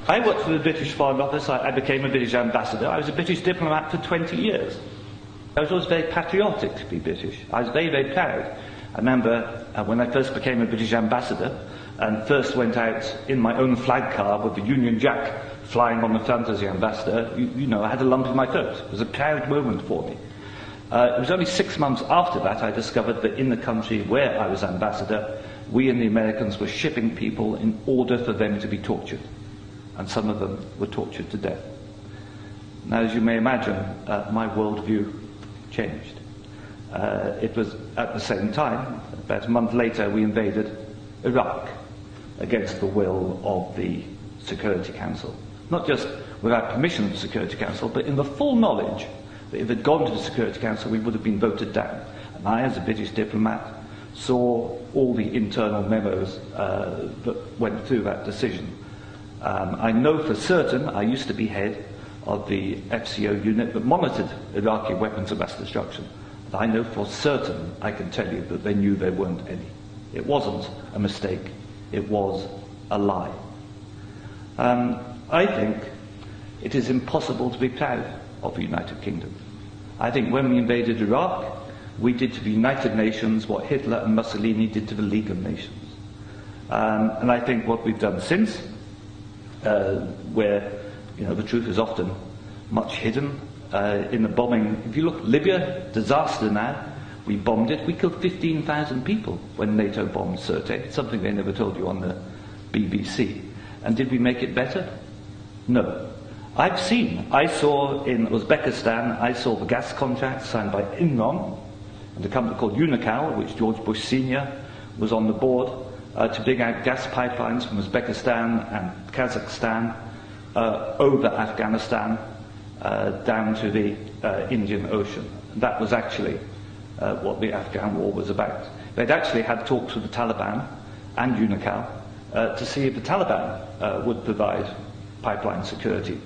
I worked for the British Foreign Office. I became a British ambassador. I was a British diplomat for 20 years. I was always very patriotic to be British. I was very, very proud. I remember when I first became a British ambassador and first went out in my own flag car with the Union Jack flying on the front as the ambassador, you know, I had a lump in my throat. It was a proud moment for me. It was only 6 months after that I discovered that in the country where I was ambassador, we and the Americans were shipping people in order for them to be tortured. And some of them were tortured to death. Now, as you may imagine, my worldview changed. It was at the same time, about a month later, we invaded Iraq against the will of the Security Council. Not just without permission of the Security Council, but in the full knowledge that if it had gone to the Security Council, we would have been voted down. And I, as a British diplomat, saw all the internal memos that went through that decision. I know for certain, I used to be head of the FCO unit that monitored Iraqi weapons of mass destruction. And I know for certain, I can tell you, that they knew there weren't any. It wasn't a mistake, it was a lie. I think it is impossible to be proud of the United Kingdom. I think when we invaded Iraq, we did to the United Nations what Hitler and Mussolini did to the League of Nations. And I think what we've done since, where the truth is often much hidden in the bombing. If you look, Libya, disaster now, we bombed it. We killed 15,000 people when NATO bombed Sirte, something they never told you on the BBC. And did we make it better? No. I saw in Uzbekistan, I saw the gas contract signed by Enron and a company called Unocal, which George Bush Sr. was on the board, to dig out gas pipelines from Uzbekistan and Kazakhstan over Afghanistan down to the Indian Ocean. And that was actually what the Afghan war was about. They'd actually had talks with the Taliban and Unocal to see if the Taliban would provide pipeline security.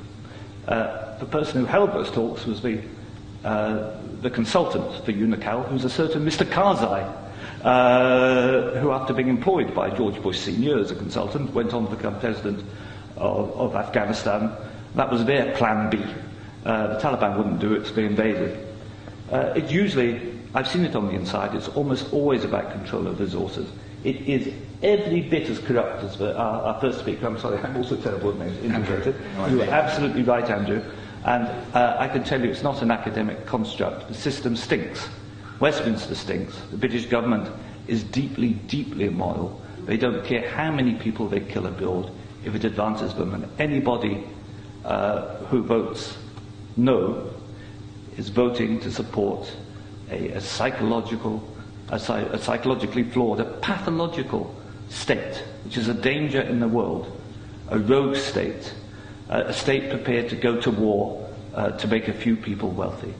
The person who held those talks was the consultant for Unocal, who was a certain Mr. Karzai, who, after being employed by George Bush Sr. as a consultant, went on to become president of Afghanistan. That was their plan B. The Taliban wouldn't do it, so they invaded. It usually, I've seen it on the inside, it's almost always about control of resources. It is every bit as corrupt as our first speaker. I'm sorry, I'm also terrible at names. Integrated. You are absolutely right, Andrew. And I can tell you it's not an academic construct. The system stinks. Westminster stinks. The British government is deeply, deeply immoral. They don't care how many people they kill abroad if it advances them. And anybody who votes no is voting to support a psychologically flawed, a pathological state, which is a danger in the world, a rogue state, a state prepared to go to war to make a few people wealthy.